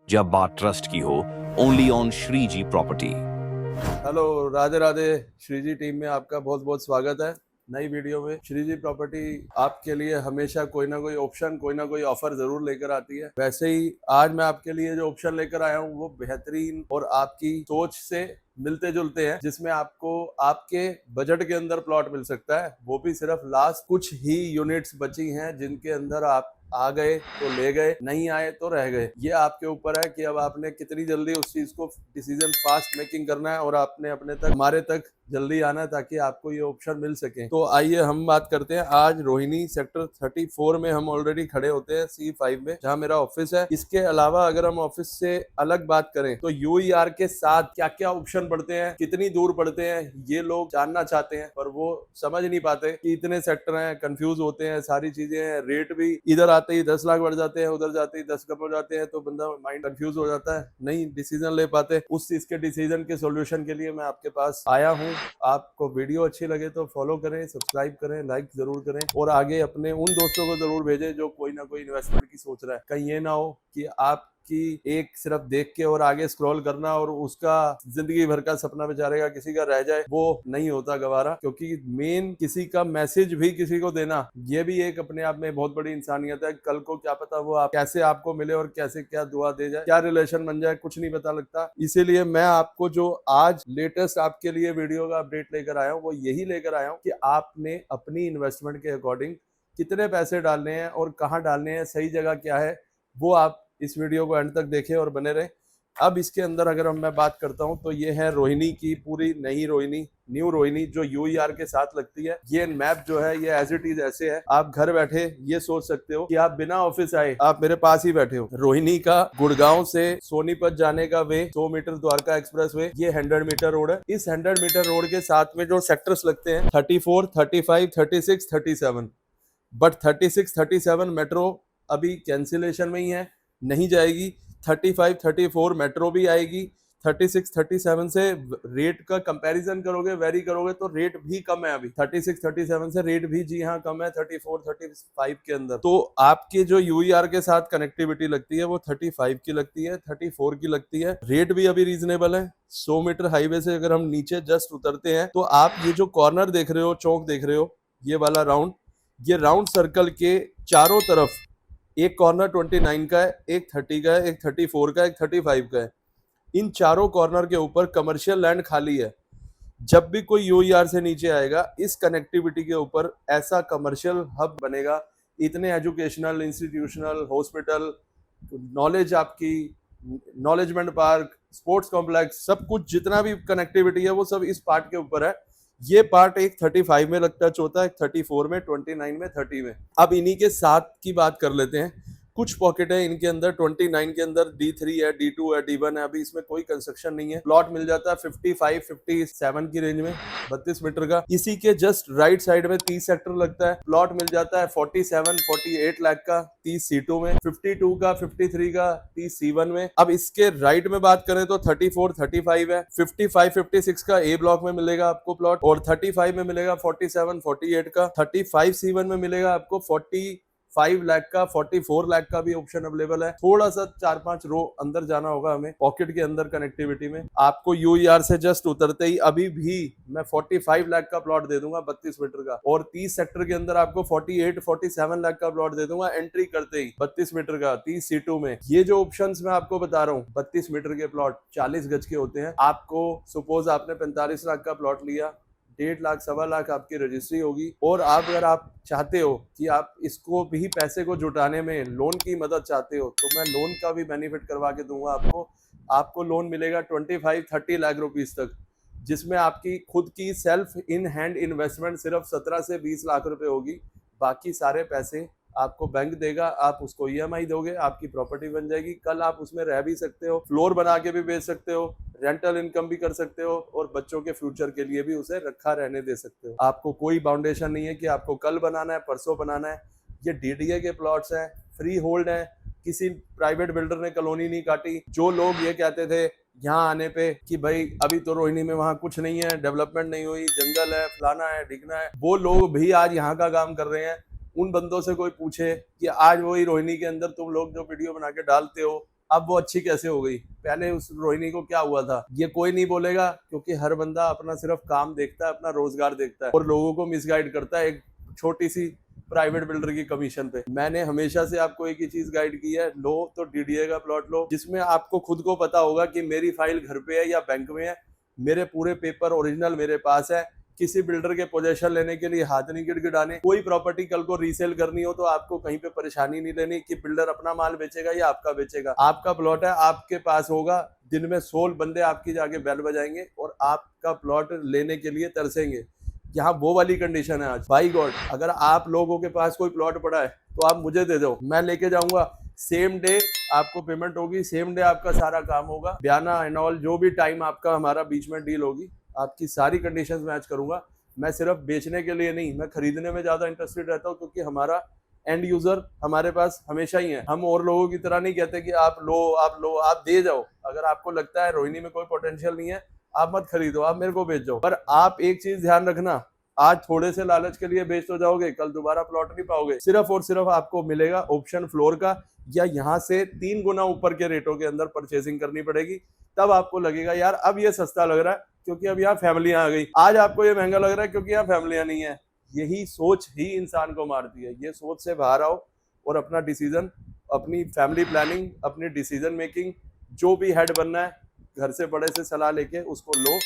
जब बात ट्रस्ट की हो, only on Shriji property. Hello, Radhe Radhe. Shriji team में आपका बहुत बहुत स्वागत है नई वीडियो में। श्रीजी प्रॉपर्टी आपके लिए हमेशा कोई ना कोई ऑप्शन, कोई ना कोई ऑफर जरूर लेकर आती है। वैसे ही आज मैं आपके लिए जो ऑप्शन लेकर आया हूँ वो बेहतरीन और आपकी सोच से मिलते जुलते हैं, जिसमें आपको आपके बजट के अंदर प्लॉट मिल सकता है। वो भी सिर्फ लास्ट कुछ ही यूनिट्स बची हैं जिनके अंदर आप आ गए तो ले गए, नहीं आए तो रह गए। ये आपके ऊपर है कि अब आपने कितनी जल्दी उस चीज को डिसीजन फास्ट मेकिंग करना है और आपने अपने तक, हमारे तक जल्दी आना है ताकि आपको ये ऑप्शन मिल सके। तो आइए हम बात करते हैं। आज रोहिणी सेक्टर 34 में हम ऑलरेडी खड़े होते हैं, C5 में, जहां मेरा ऑफिस है। इसके अलावा अगर हम ऑफिस से अलग बात करें तो UER के साथ क्या क्या ऑप्शन पड़ते हैं, कितनी दूर पड़ते हैं, ये लोग जानना चाहते हैं पर वो समझ नहीं पाते कि इतने सेक्टर हैं, कंफ्यूज होते हैं, सारी चीजें हैं। रेट भी इधर आते ही 10 लाख बढ़ जाते हैं, उधर जाते ही 10 कम हो जाते हैं, तो बंदा माइंड कंफ्यूज हो जाता है, नहीं डिसीजन ले पाते। उस चीज के डिसीजन के सॉल्यूशन के लिए मैं आपके पास आया हूँ। आपको वीडियो अच्छी लगे तो फॉलो करें, सब्सक्राइब करें, लाइक जरूर करें और आगे अपने उन दोस्तों को जरूर भेजें जो कोई ना कोई इन्वेस्टमेंट की सोच रहा है। कहीं ये ना हो कि आप कि एक सिर्फ देख के और आगे स्क्रॉल करना और उसका जिंदगी भर का सपना बेचारे का किसी का रह जाए, वो नहीं होता गवारा। क्योंकि मेन किसी का मैसेज भी किसी को देना, ये भी एक अपने आप में बहुत बड़ी इंसानियत है। कल को क्या पता वो आप कैसे आपको मिले और कैसे क्या दुआ दे जाए, क्या रिलेशन बन जाए, कुछ नहीं पता लगता। इसीलिए मैं आपको जो आज लेटेस्ट आपके लिए वीडियो का अपडेट लेकर आया हूँ वो यही लेकर आया हूँ कि आपने अपनी इन्वेस्टमेंट के अकॉर्डिंग कितने पैसे डालने हैं और कहाँ डालने हैं, सही जगह क्या है, वो आप इस वीडियो को एंड तक देखें और बने रहे। अब इसके अंदर अगर मैं बात करता हूं तो ये है रोहिणी की पूरी नई रोहिणी, न्यू रोहिणी, जो UER के साथ लगती है। ये मैप जो है ये एज इट इज ऐसे है। आप घर बैठे ये सोच सकते हो कि आप बिना ऑफिस आए आप मेरे पास ही बैठे हो। रोहिणी का गुड़गांव से सोनीपत जाने का वे 100 मीटर द्वारका एक्सप्रेस वे, ये 100 मीटर रोड है। इस 100 मीटर रोड के साथ में जो सेक्टर्स लगते हैं 34, 35, 36, 37, बट 36, 37 मेट्रो अभी कैंसिलेशन में ही है, नहीं जाएगी। 35, 34 मेट्रो भी आएगी। 36, 37 से रेट का कंपैरिजन करोगे, वेरी करोगे तो रेट भी कम है अभी। 36, 37 से रेट भी जी हाँ कम है 34, 35 के अंदर। तो आपके जो UER के साथ कनेक्टिविटी लगती है वो 35 की लगती है, 34 की लगती है। रेट भी अभी रीजनेबल है। 100 मीटर हाईवे से अगर हम नीचे जस्ट उतरते हैं तो आप ये जो कॉर्नर देख रहे हो, चौक देख रहे हो, ये वाला राउंड, ये राउंड सर्कल के चारों तरफ एक कॉर्नर 29 का है, एक 30 का है, एक 34 का है, एक 35 का है। इन चारों कॉर्नर के ऊपर कमर्शियल लैंड खाली है। जब भी कोई UER से नीचे आएगा इस कनेक्टिविटी के ऊपर ऐसा कमर्शियल हब बनेगा। इतने एजुकेशनल इंस्टीट्यूशनल, हॉस्पिटल, नॉलेज आपकी, नॉलेजमेंट पार्क, स्पोर्ट्स कॉम्प्लेक्स, सब कुछ जितना भी कनेक्टिविटी है वो सब इस पार्ट के ऊपर है। ये पार्ट एक 35 में लगता है, चौथा एक 34 में, 29 में, 30 में। अब इन्हीं के साथ की बात कर लेते हैं। कुछ पॉकेट है इनके अंदर 29 के अंदर, D3 है, D2 है, D1 है। अभी इसमें कोई कंस्ट्रक्शन नहीं है। प्लॉट मिल जाता है 55, 57 की रेंज में, 32 मीटर का। इसी के जस्ट राइट साइड में 30 सेक्टर लगता है। प्लॉट मिल जाता है 47, 48 लाख का 30 C2 में, 52 का, 53 का 30 C1 में। अब इसके राइट में बात करें तो 34, 35 है। 55, 56 का A ब्लॉक में मिलेगा आपको प्लॉट, और 35 में मिलेगा 47, 48 का। 35 C1 में मिलेगा आपको 45 लाख का, 44 लाख का भी ऑप्शन अवेलेबल है। थोड़ा सा 4-5 रो अंदर जाना होगा हमें पॉकेट के अंदर कनेक्टिविटी में। आपको UER से जस्ट उतरते ही अभी भी मैं 45 लाख का प्लॉट दे दूंगा 32 मीटर का, और 30 सेक्टर के अंदर आपको 48, 47 लाख का प्लॉट दे दूंगा एंट्री करते ही 32 मीटर का 30 C2 में। ये जो ऑप्शंस मैं आपको बता रहा हूँ, 32 मीटर के प्लॉट 40 गज के होते हैं। आपको सपोज आपने 45 लाख का प्लॉट लिया, 1.5 लाख, 1.25 लाख आपकी रजिस्ट्री होगी। और आप अगर आप चाहते हो कि आप इसको भी पैसे को जुटाने में लोन की मदद चाहते हो तो मैं लोन का भी बेनिफिट करवा के दूंगा आपको। आपको लोन मिलेगा 25-30 लाख रुपीस तक, जिसमें आपकी खुद की सेल्फ इन हैंड इन्वेस्टमेंट सिर्फ 17 से 20 लाख रुपए होगी। बाकी सारे पैसे आपको बैंक देगा, आप उसको EMI दोगे, आपकी प्रॉपर्टी बन जाएगी। कल आप उसमें रह भी सकते हो, फ्लोर बना के भी बेच सकते हो, रेंटल इनकम भी कर सकते हो, और बच्चों के फ्यूचर के लिए भी उसे रखा रहने दे सकते हो। आपको कोई बाउंडेशन नहीं है कि आपको कल बनाना है, परसों बनाना है। ये DDA के प्लॉट्स हैं, फ्री होल्ड है, किसी प्राइवेट बिल्डर ने कॉलोनी नहीं काटी। जो लोग ये कहते थे यहाँ आने पे कि भाई अभी तो रोहिणी में वहां कुछ नहीं है, डेवलपमेंट नहीं हुई, जंगल है, फलाना है, ढिकना है, वो लोग भी आज यहाँ का काम कर रहे हैं। उन बंदों से कोई पूछे कि आज वही रोहिणी के अंदर तुम लोग जो वीडियो बना के डालते हो अब वो अच्छी कैसे हो गई, पहले उस रोहिणी को क्या हुआ था, ये कोई नहीं बोलेगा, क्योंकि हर बंदा अपना सिर्फ काम देखता है, अपना रोजगार देखता है और लोगों को मिसगाइड करता है एक छोटी सी प्राइवेट बिल्डर की कमीशन पे। मैंने हमेशा से आपको एक ही चीज गाइड की है, लो तो डीडीए का प्लॉट लो, जिसमें आपको खुद को पता होगा कि मेरी फाइल घर पे है या बैंक में है, मेरे पूरे पेपर ओरिजिनल मेरे पास है, किसी बिल्डर के पोजेशन लेने के लिए हाथ नहीं गिड़गिड़ाने। कोई प्रॉपर्टी कल को रीसेल करनी हो तो आपको कहीं पे परेशानी नहीं लेनी कि बिल्डर अपना माल बेचेगा या आपका बेचेगा। आपका प्लॉट है, आपके पास होगा, दिन में 16 बंदे आपकी जाके बेल बजाएंगे और आपका प्लॉट लेने के लिए तरसेंगे। यहाँ वो वाली कंडीशन है आज। बाई गॉड, अगर आप लोगों के पास कोई प्लॉट पड़ा है तो आप मुझे दे दो, मैं लेके जाऊंगा, सेम डे आपको पेमेंट होगी, सेम डे आपका सारा काम होगा, बयाना एंड ऑल, जो भी टाइम आपका हमारा बीच में डील होगी, आपकी सारी कंडीशंस मैच करूंगा। मैं सिर्फ बेचने के लिए नहीं, मैं खरीदने में ज्यादा इंटरेस्टेड रहता हूँ, क्योंकि हमारा एंड यूजर हमारे पास हमेशा ही है। हम और लोगों की तरह नहीं कहते कि आप लो आप लो, आप दे जाओ। अगर आपको लगता है रोहिणी में कोई पोटेंशियल नहीं है, आप मत खरीदो, आप मेरे को बेच जाओ। पर आप एक चीज ध्यान रखना, आज थोड़े से लालच के लिए बेच तो जाओगे, कल दोबारा प्लॉट नहीं पाओगे। सिर्फ और सिर्फ आपको मिलेगा ऑप्शन फ्लोर का, या यहाँ से 3 गुना ऊपर के रेटों के अंदर परचेसिंग करनी पड़ेगी, तब आपको लगेगा यार अब ये सस्ता लग रहा है, क्योंकि अब यहाँ फैमिलियां आ गई। आज आपको ये महंगा लग रहा है क्योंकि यहाँ फैमिलियां नहीं है। यही सोच ही इंसान को मारती है। ये सोच से बाहर आओ और अपना डिसीजन, अपनी फैमिली प्लानिंग, अपनी डिसीजन मेकिंग, जो भी हेड बनना है, घर से बड़े से सलाह लेके उसको लो,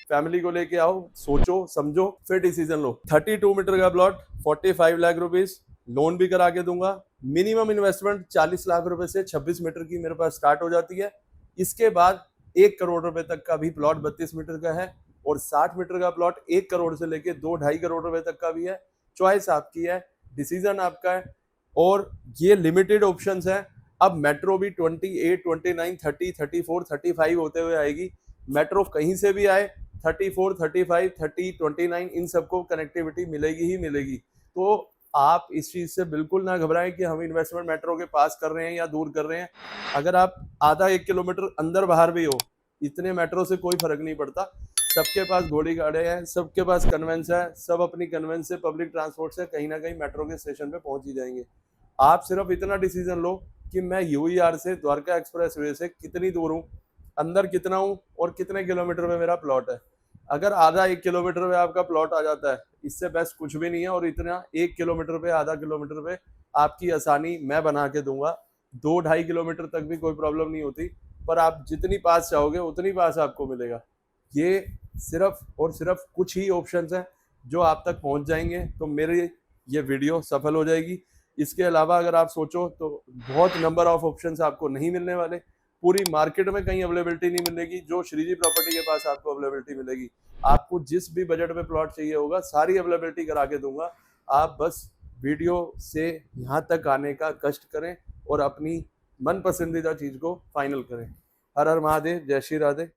फैमिली को लेके आओ, सोचो समझो, फिर डिसीजन लो। 32 मीटर का प्लॉट 45 लाख रुपीज, लोन भी करा के दूंगा। मिनिमम इन्वेस्टमेंट 40 लाख रुपए से 26 मीटर की मेरे पास स्टार्ट हो जाती है। इसके बाद 1 करोड़ रुपए तक का भी प्लॉट 32 मीटर का है, और 60 मीटर का प्लॉट 1 करोड़ से लेके 2-2.5 करोड़ रुपए तक का भी है। चॉइस आपकी है, डिसीजन आपका है, और ये लिमिटेड ऑप्शंस है। अब मेट्रो भी 28, 29, 30, 34, 35 होते हुए आएगी। मेट्रो कहीं से भी आए, 34, 35, 30, 29, इन सबको कनेक्टिविटी मिलेगी ही मिलेगी। तो आप इस चीज से बिल्कुल ना घबराएं कि हम इन्वेस्टमेंट मेट्रो के पास कर रहे हैं या दूर कर रहे हैं। अगर आप आधा 1 किलोमीटर अंदर बाहर भी हो, इतने मेट्रो से कोई फर्क नहीं पड़ता। सबके पास घोड़ी गाड़े हैं, सबके पास कन्वेंस है, सब अपनी कन्वेंस से, पब्लिक ट्रांसपोर्ट से कहीं ना कहीं मेट्रो के स्टेशन पे पहुंच ही जाएंगे। आप सिर्फ इतना डिसीजन लो कि मैं यूईआर से द्वारका एक्सप्रेस वे से कितनी दूर हूँ, अंदर कितना हूँ, और कितने किलोमीटर पे मेरा प्लॉट है। अगर आधा 1 किलोमीटर पे आपका प्लॉट आ जाता है, इससे बेस्ट कुछ भी नहीं है। और इतना 1 किलोमीटर पे, आधा किलोमीटर पे आपकी आसानी मैं बना के दूंगा। 2-2.5 किलोमीटर तक भी कोई प्रॉब्लम नहीं होती, पर आप जितनी पास चाहोगे उतनी पास आपको मिलेगा। ये सिर्फ और सिर्फ कुछ ही ऑप्शंस हैं जो आप तक पहुंच जाएंगे, तो मेरी ये वीडियो सफल हो जाएगी। इसके अलावा अगर आप सोचो तो बहुत नंबर ऑफ ऑप्शंस आपको नहीं मिलने वाले। पूरी मार्केट में कहीं अवेलेबिलिटी नहीं मिलेगी जो श्रीजी प्रॉपर्टी के पास आपको अवेलेबिलिटी मिलेगी। आपको जिस भी बजट में प्लॉट चाहिए होगा, सारी अवेलेबिलिटी करा के दूंगा। आप बस वीडियो से यहाँ तक आने का कष्ट करें और अपनी मन पसंदीदा चीज को फाइनल करें। हर हर महादेव, जय श्री राधे।